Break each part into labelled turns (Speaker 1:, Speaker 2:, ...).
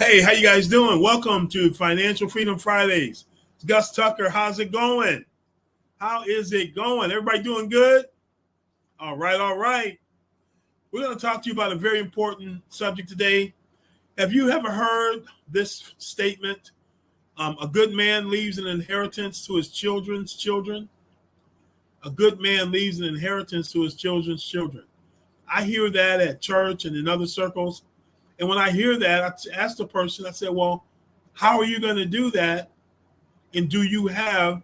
Speaker 1: Hey, how you guys doing? Welcome to Financial Freedom Fridays. It's Gus Tucker. How's it going? How is it going? Everybody doing good? All right, all right. We're going to talk to you about a very important subject today. Have you ever heard this statement? A good man leaves an inheritance to his children's children. A good man leaves an inheritance to his children's children. I hear that at church and in other circles. And when I hear that, I ask the person, I said, well, how are you going to do that? And do you have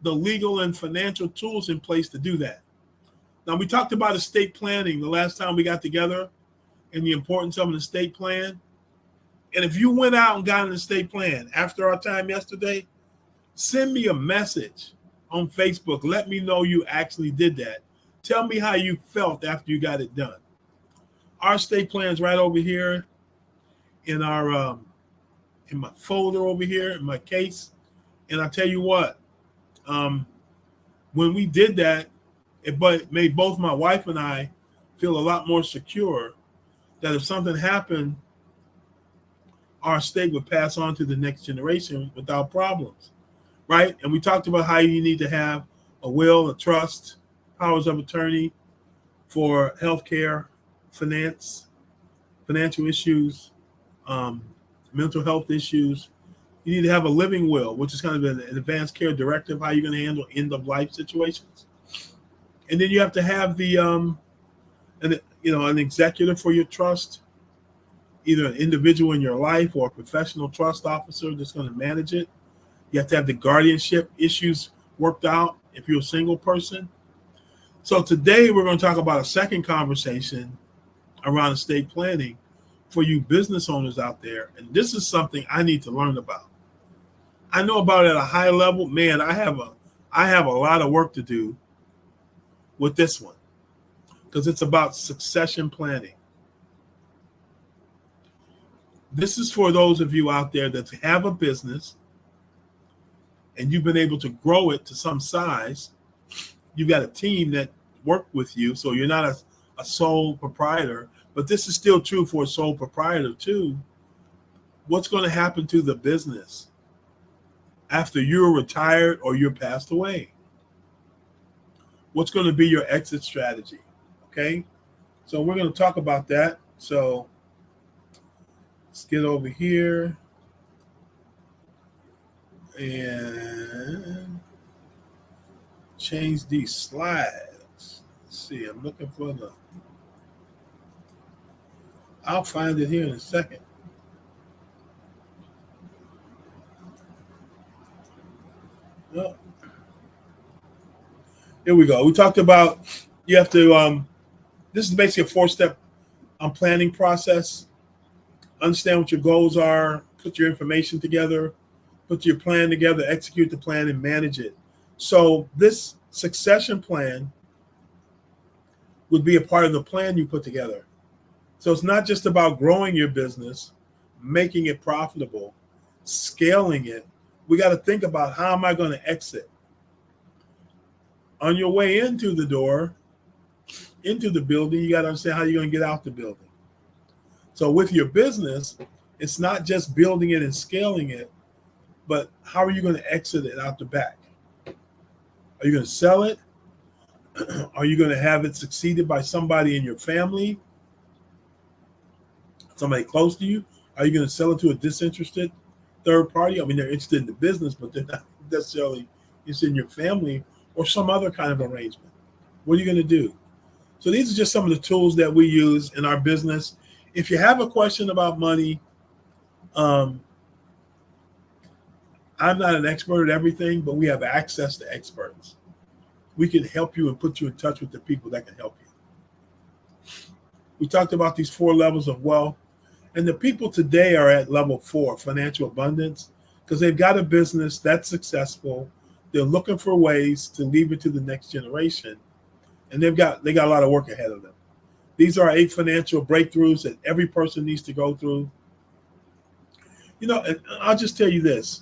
Speaker 1: the legal and financial tools in place to do that? Now, we talked about estate planning the last time we got together and the importance of an estate plan. And if you went out and got an estate plan after our time yesterday, send me a message on Facebook. Let me know you actually did that. Tell me how you felt after you got it done. Our estate plan is right over here in our in my folder over here in my case. And I tell you what, when we did that, it made both my wife and I feel a lot more secure that if something happened, our estate would pass on to the next generation without problems, right? And we talked about how you need to have a will, a trust, powers of attorney for healthcare, financial issues, mental health issues. You need to have a living will, which is kind of an advanced care directive, how you're going to handle end-of-life situations. And then you have to have the an executor for your trust, either an individual in your life or a professional trust officer that's going to manage it. You have to have the guardianship issues worked out if you're a single person. So today we're going to talk about a second conversation around estate planning for you business owners out there. And this is something I need to learn about. I know about it at a high level. Man, I have a lot of work to do with this one because it's about succession planning. This is for those of you out there that have a business and you've been able to grow it to some size. You've got a team that work with you, so you're not a sole proprietor, but this is still true for a sole proprietor too. What's going to happen to the business after you're retired or you're passed away? What's going to be your exit strategy? Okay, so we're going to talk about that. So let's get over here and change these slides. Let's see, I'm looking for I'll find it here in a second. Oh. Here we go. We talked about you have to, this is basically a 4-step planning process. Understand what your goals are, put your information together, put your plan together, execute the plan, and manage it. So this succession plan would be a part of the plan you put together. So it's not just about growing your business, making it profitable, scaling it. We got to think about how am I going to exit? On your way into the door, into the building, you got to understand how you're going to get out the building. So with your business, it's not just building it and scaling it, but how are you going to exit it out the back? Are you going to sell it? Are you going to have it succeeded by somebody in your family? Somebody close to you? Are you going to sell it to a disinterested third party? I mean, they're interested in the business, but they're not necessarily interested in your family or some other kind of arrangement. What are you going to do? So these are just some of the tools that we use in our business. If you have a question about money, I'm not an expert at everything, but we have access to experts. We can help you and put you in touch with the people that can help you. We talked about these 4 levels of wealth, and the people today are at level 4, financial abundance, because they've got a business that's successful. They're looking for ways to leave it to the next generation, and they got a lot of work ahead of them. These are 8 financial breakthroughs that every person needs to go through. You know, and I'll just tell you this.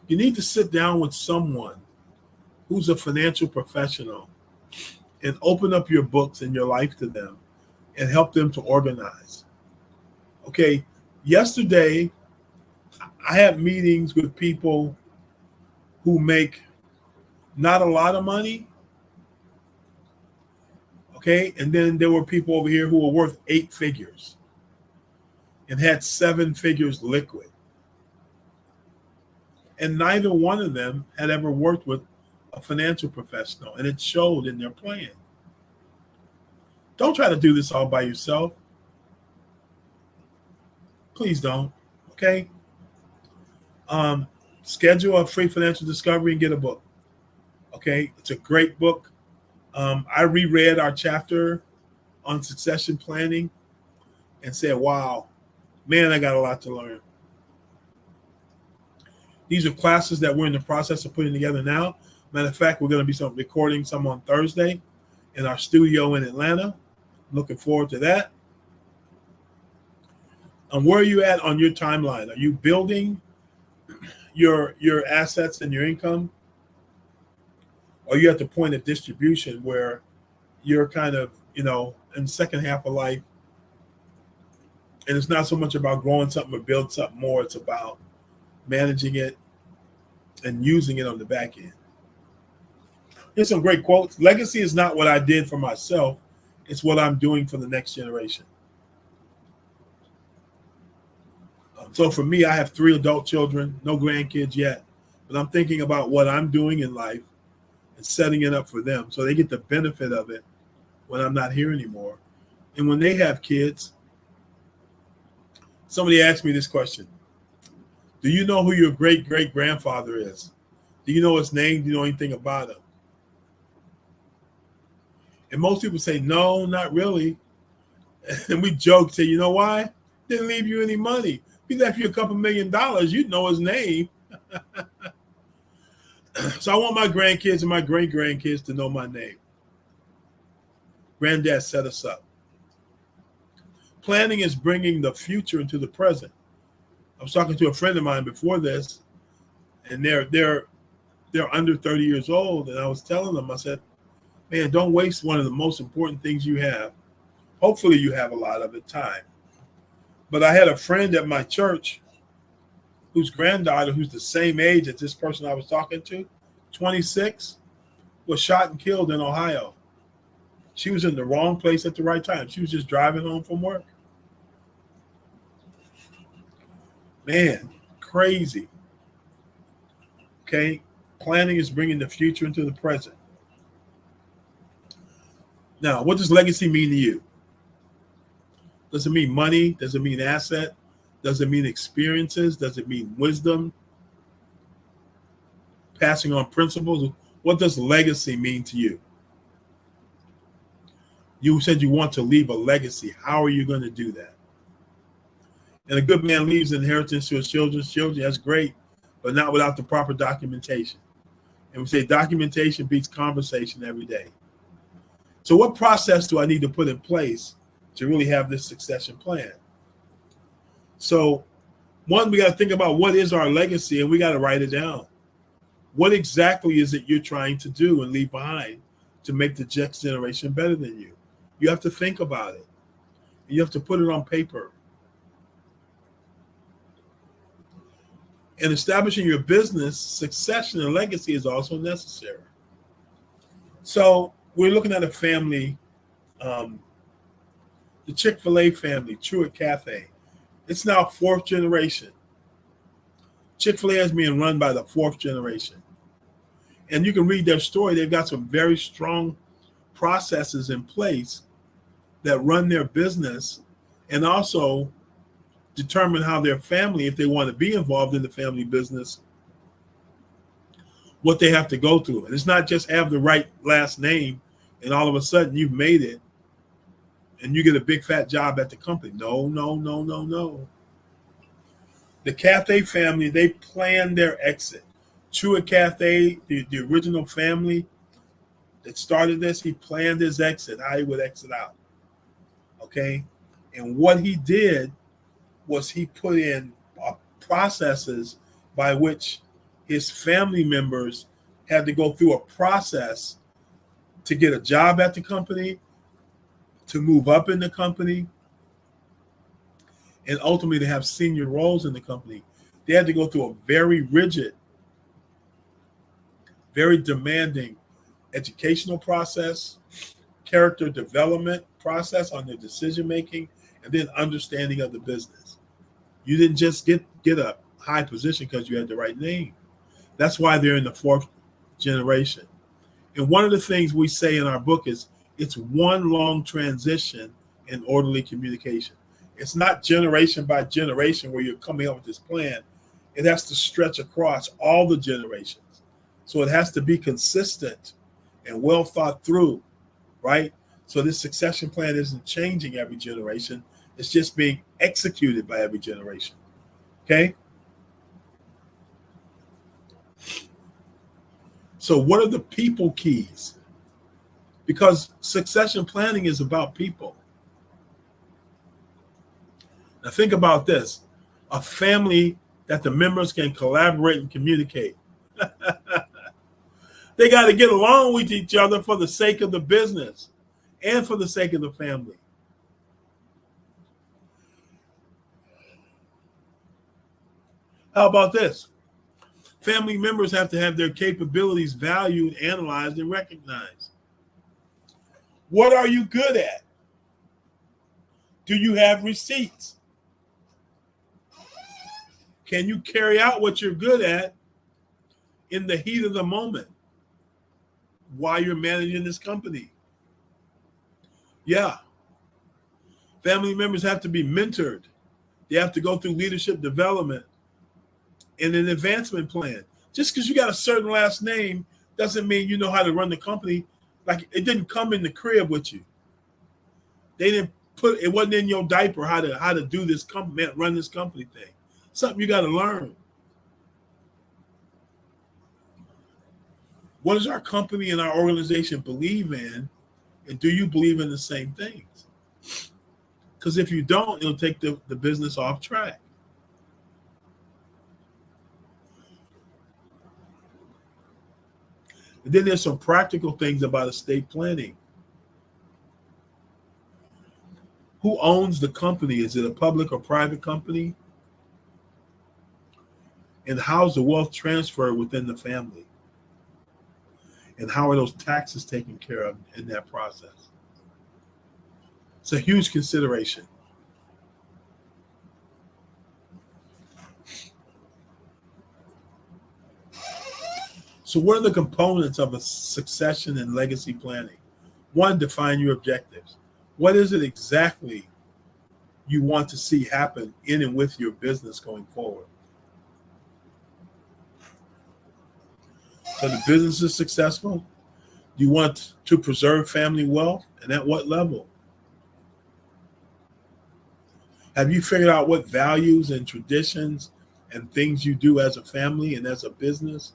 Speaker 1: You need to sit down with someone who's a financial professional and open up your books and your life to them and help them to organize. Okay, yesterday I had meetings with people who make not a lot of money. Okay, and then there were people over here who were worth 8 figures and had 7 figures liquid. And neither one of them had ever worked with a financial professional, and it showed in their plan. Don't try to do this all by yourself. Please don't. Okay? Schedule a free financial discovery and get a book. Okay? It's a great book. I reread our chapter on succession planning and said, wow, man, I got a lot to learn. These are classes that we're in the process of putting together now. Matter of fact, we're going to be recording some on Thursday in our studio in Atlanta. Looking forward to that. And where are you at on your timeline? Are you building your assets and your income? Or are you at the point of distribution where you're kind of, in the second half of life, and it's not so much about growing something or build something more, it's about managing it and using it on the back end. Here's some great quotes. Legacy is not what I did for myself. It's what I'm doing for the next generation. So for me, I have 3 adult children, no grandkids yet, but I'm thinking about what I'm doing in life and setting it up for them so they get the benefit of it when I'm not here anymore. And when they have kids, somebody asked me this question. Do you know who your great-great-grandfather is? Do you know his name? Do you know anything about him? And most people say, no, not really. And we joke, say, you know why? Didn't leave you any money. If he left you a couple $1 million, you'd know his name. So I want my grandkids and my great-grandkids to know my name. Granddad set us up. Planning is bringing the future into the present. I was talking to a friend of mine before this, and they're under 30 years old, and I was telling them, I said, man, don't waste one of the most important things you have. Hopefully you have a lot of it, time. But I had a friend at my church whose granddaughter, who's the same age as this person I was talking to, 26, was shot and killed in Ohio. She was in the wrong place at the right time. She was just driving home from work. Man, crazy. Okay, planning is bringing the future into the present. Now, what does legacy mean to you? Does it mean money? Does it mean asset? Does it mean experiences? Does it mean wisdom? Passing on principles? What does legacy mean to you? You said you want to leave a legacy. How are you going to do that? And a good man leaves inheritance to his children's children. That's great, but not without the proper documentation. And we say documentation beats conversation every day. So what process do I need to put in place to really have this succession plan? So one, we got to think about what is our legacy, and we got to write it down. What exactly is it you're trying to do and leave behind to make the next generation better than you? You have to think about it. You have to put it on paper. In establishing your business, succession and legacy is also necessary. So we're looking at a family, the Chick-fil-A family, Truett Cafe. It's now 4th generation. Chick-fil-A is being run by the 4th generation. And you can read their story. They've got some very strong processes in place that run their business and also determine how their family, if they want to be involved in the family business, what they have to go through. And it's not just have the right last name and all of a sudden you've made it and you get a big fat job at the company. No. The Cathay family, they planned their exit. Truett Cathay, the original family that started this, he planned his exit, how he would exit out. Okay? And what he did was he put in processes by which his family members had to go through a process to get a job at the company, to move up in the company, and ultimately to have senior roles in the company, they had to go through a very rigid, very demanding educational process, character development process on their decision making, and then understanding of the business. You didn't just get a high position because you had the right name. That's why they're in the fourth generation. And one of the things we say in our book is it's one long transition in orderly communication. It's not generation by generation where you're coming up with this plan. It has to stretch across all the generations. So it has to be consistent and well thought through, right? So this succession plan isn't changing every generation. It's just being executed by every generation. Okay? So what are the people keys? Because succession planning is about people. Now think about this. A family that the members can collaborate and communicate. They got to get along with each other for the sake of the business and for the sake of the family. How about this? Family members have to have their capabilities valued, analyzed, and recognized. What are you good at? Do you have receipts? Can you carry out what you're good at in the heat of the moment while you're managing this company? Yeah. Family members have to be mentored. They have to go through leadership development and an advancement plan. Just because you got a certain last name doesn't mean you know how to run the company. Like it didn't come in the crib with you. They didn't put it, wasn't in your diaper how to do this company, run this company thing. Something you got to learn. What does our company and our organization believe in? And do you believe in the same things? Because if you don't, it'll take the business off track. And then there's some practical things about estate planning. Who owns the company? Is it a public or private company? And how's the wealth transferred within the family? And how are those taxes taken care of in that process? It's a huge consideration. So what are the components of a succession and legacy planning? One, define your objectives. What is it exactly you want to see happen in and with your business going forward? So the business is successful. Do you want to preserve family wealth? And at what level? Have you figured out what values and traditions and things you do as a family and as a business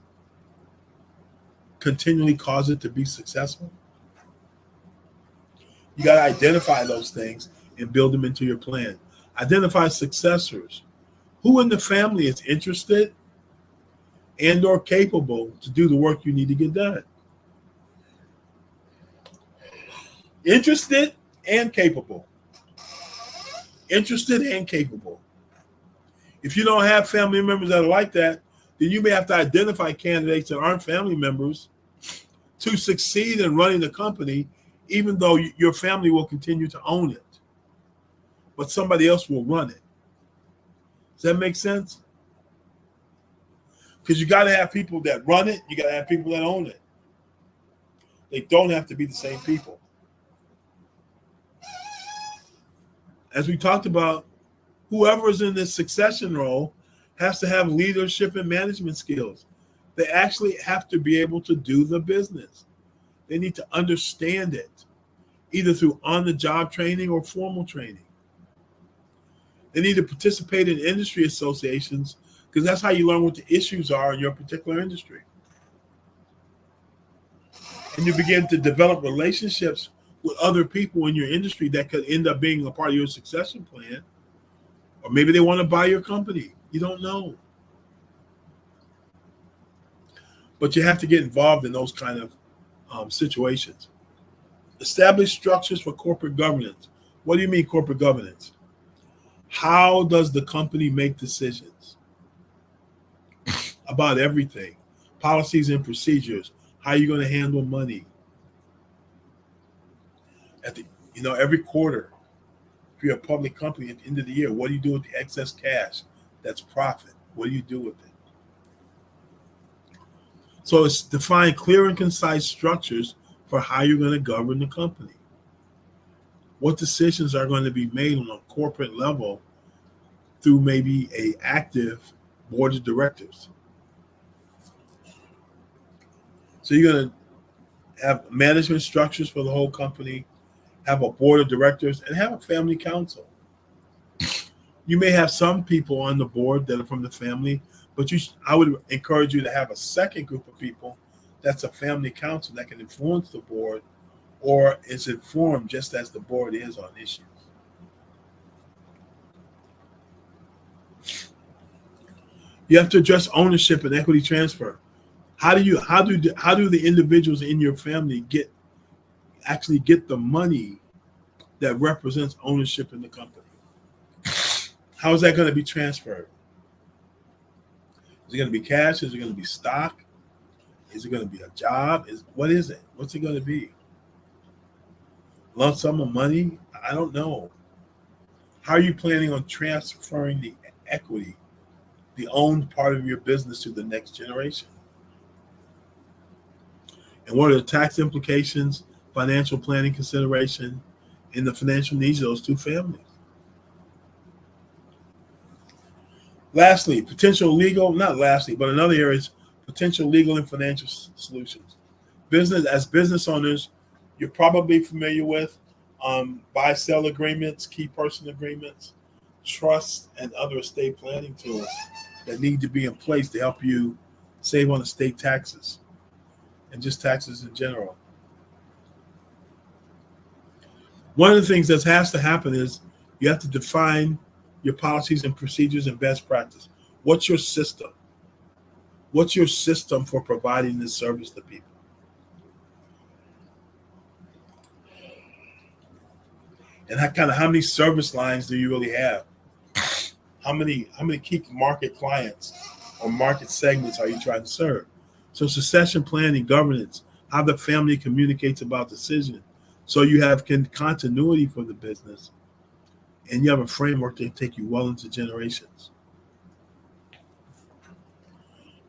Speaker 1: continually cause it to be successful? You got to identify those things and build them into your plan. Identify successors. Who in the family is interested and or capable to do the work you need to get done? Interested and capable. Interested and capable. If you don't have family members that are like that, then you may have to identify candidates that aren't family members to succeed in running the company, even though your family will continue to own it. But somebody else will run it. Does that make sense? Because you got to have people that run it. You got to have people that own it. They don't have to be the same people. As we talked about, whoever is in this succession role has to have leadership and management skills. They actually have to be able to do the business. They need to understand it, either through on-the-job training or formal training. They need to participate in industry associations because that's how you learn what the issues are in your particular industry. And you begin to develop relationships with other people in your industry that could end up being a part of your succession plan. Or maybe they want to buy your company. You don't know. But you have to get involved in those kind of situations. Establish structures for corporate governance. What do you mean corporate governance? How does the company make decisions about everything? Policies and procedures. How are you going to handle money? Every quarter, if you're a public company at the end of the year, what do you do with the excess cash? That's profit. What do you do with it? So it's define clear and concise structures for how you're going to govern the company. What decisions are going to be made on a corporate level through maybe an active board of directors? So you're going to have management structures for the whole company, have a board of directors, and have a family council. You may have some people on the board that are from the family, but I would encourage you to have a second group of people that's a family council that can influence the board or is informed just as the board is on issues. You have to address ownership and equity transfer. How do the individuals in your family actually get the money that represents ownership in the company? How is that going to be transferred? Is it going to be cash? Is it going to be stock? Is it going to be a job? What is it? What's it going to be? Lump sum of money? I don't know. How are you planning on transferring the equity, the owned part of your business, to the next generation? And what are the tax implications, financial planning consideration, and the financial needs of those two families? Lastly, another area is potential legal and financial solutions. Business owners, you're probably familiar with buy-sell agreements, key person agreements, trusts, and other estate planning tools that need to be in place to help you save on estate taxes and just taxes in general. One of the things that has to happen is you have to define your policies and procedures and best practice. What's your system? What's your system for providing this service to people? And how many service lines do you really have? How many key market clients or market segments are you trying to serve? So succession planning, governance, how the family communicates about decision. So you have continuity for the business, and you have a framework that take you well into generations.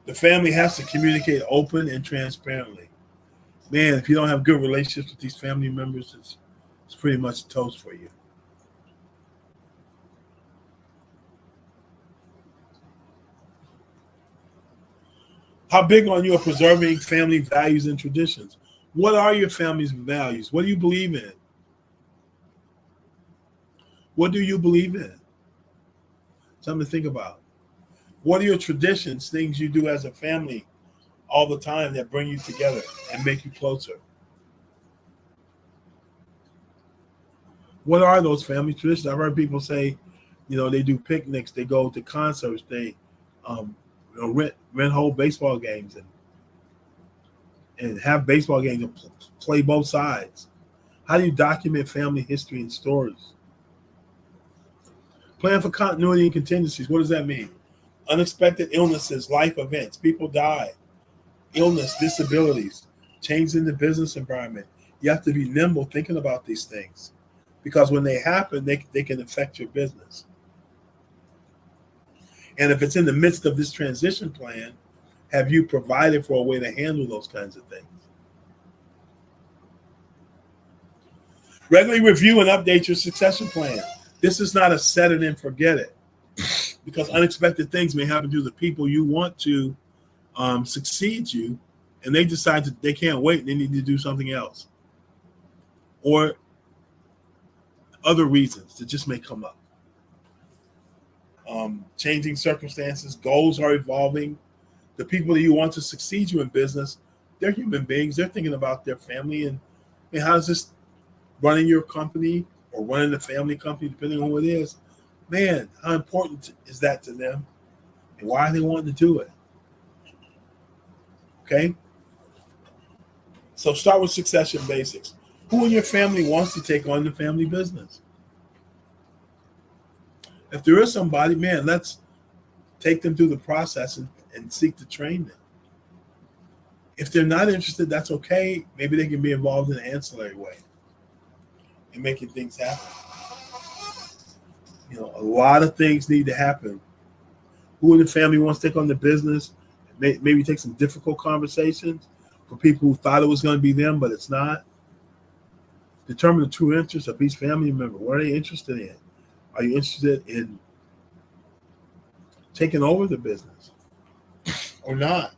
Speaker 1: The family has to communicate open and transparently. Man, if you don't have good relationships with these family members, it's pretty much toast for you. How big are you at preserving family values and traditions? What are your family's values? What do you believe in? What do you believe in? Something to think about. What are your traditions, things you do as a family all the time that bring you together and make you closer? What are those family traditions? I've heard people say, they do picnics, they go to concerts, they rent whole baseball games and have baseball games and play both sides. How do you document family history and stories? Plan for continuity and contingencies. What does that mean? Unexpected illnesses, life events, people die, illness, disabilities, change in the business environment. You have to be nimble thinking about these things because when they happen, they can affect your business. And if it's in the midst of this transition plan, have you provided for a way to handle those kinds of things? Regularly review and update your succession plan. This is not a set it and forget it, because unexpected things may happen to the people you want to succeed you, and they decide that they can't wait and they need to do something else. Or other reasons that just may come up. Changing circumstances, goals are evolving. The people that you want to succeed you in business, they're human beings. They're thinking about their family and how does this running your company or running the family company, depending on who it is, man, how important is that to them? And why are they wanting to do it? Okay? So start with succession basics. Who in your family wants to take on the family business? If there is somebody, man, let's take them through the process and seek to train them. If they're not interested, that's okay. Maybe they can be involved in an ancillary way in making things happen. A lot of things need to happen. Who in the family wants to take on the business? Maybe take some difficult conversations for people who thought it was going to be them, but it's not. Determine the true interests of each family member. What are they interested in? Are you interested in taking over the business or not?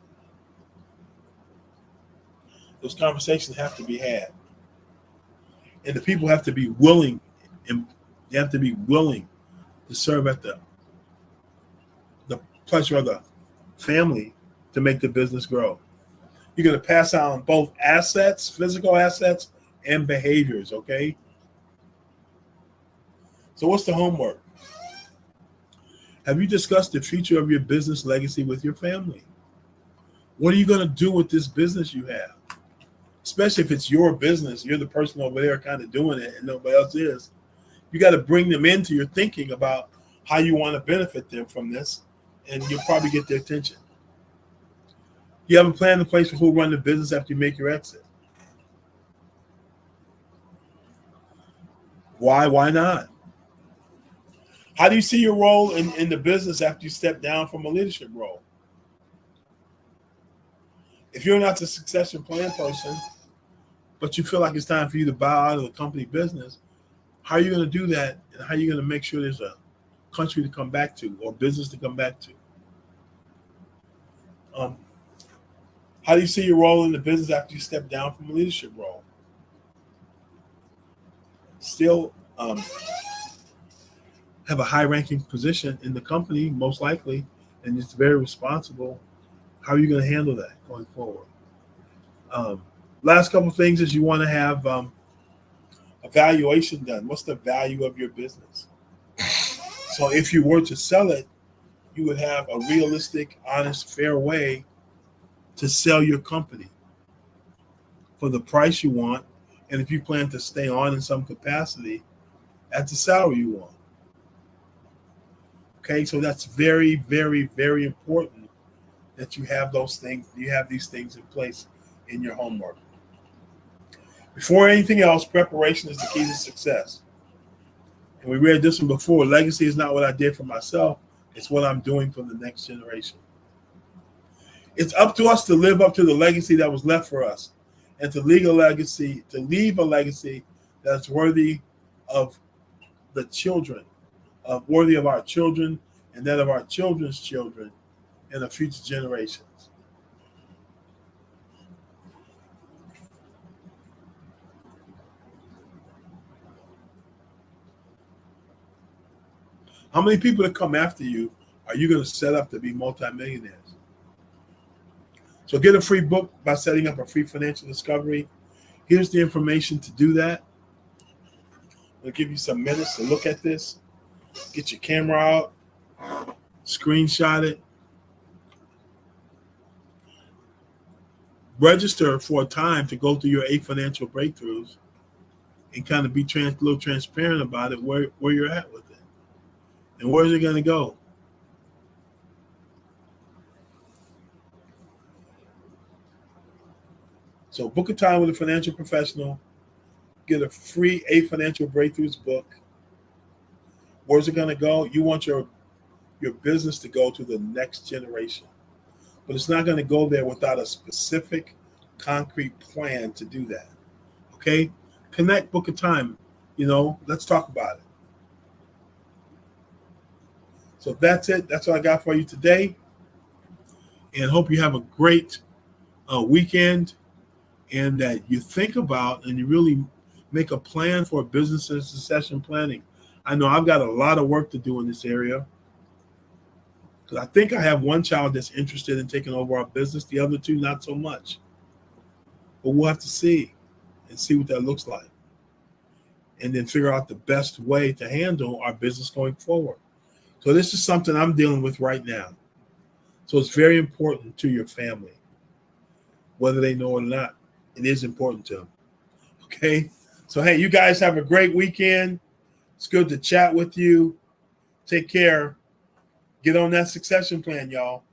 Speaker 1: Those conversations have to be had. And the people have to be willing, and they have to be willing to serve at the pleasure of the family to make the business grow. You're going to pass on both assets, physical assets, and behaviors, okay? So what's the homework? Have you discussed the future of your business legacy with your family? What are you going to do with this business you have? Especially if it's your business, you're the person over there kind of doing it and nobody else is. You got to bring them into your thinking about how you want to benefit them from this, and you'll probably get their attention. You have a plan in place for who will run the business after you make your exit. Why? Why not? How do you see your role in the business after you step down from a leadership role? If you're not the succession plan person, but you feel like it's time for you to bow out of the company business, how are you going to do that? And how are you going to make sure there's a country to come back to or business to come back to? How do you see your role in the business after you step down from a leadership role? Still have a high-ranking position in the company, most likely, and it's very responsible. How are you going to handle that going forward? Last couple of things is you want to have evaluation done. What's the value of your business? So if you were to sell it, you would have a realistic, honest, fair way to sell your company for the price you want, and if you plan to stay on in some capacity at the salary you want. Okay, so that's very, very, very important that you have those things, you have these things in place in your homework. Before anything else, preparation is the key to success. And we read this one before. Legacy is not what I did for myself, it's what I'm doing for the next generation. It's up to us to live up to the legacy that was left for us and to leave a legacy that's worthy of the children, worthy of our children and that of our children's children and the future generations. How many people that come after you are you going to set up to be multimillionaires? So get a free book by setting up a free financial discovery. Here's the information to do that. I'll give you some minutes to look at this. Get your camera out, screenshot it. Register for a time to go through your 8 financial breakthroughs and kind of be a little transparent about it, where you're at with it. And where's it going to go? So book a time with a financial professional. Get a free 8 financial breakthroughs book. Where's it going to go? You want your business to go to the next generation. But it's not going to go there without a specific, concrete plan to do that. Okay? Connect, book a time. Let's talk about it. So that's it. That's what I got for you today. And hope you have a great weekend, and that you think about and you really make a plan for business and succession planning. I know I've got a lot of work to do in this area, because I think I have one child that's interested in taking over our business, the other 2 not so much. But we'll have to see what that looks like, and then figure out the best way to handle our business going forward. So this is something I'm dealing with right now. So it's very important to your family, whether they know it or not. It is important to them. Okay? So, hey, you guys have a great weekend. It's good to chat with you. Take care. Get on that succession plan, y'all.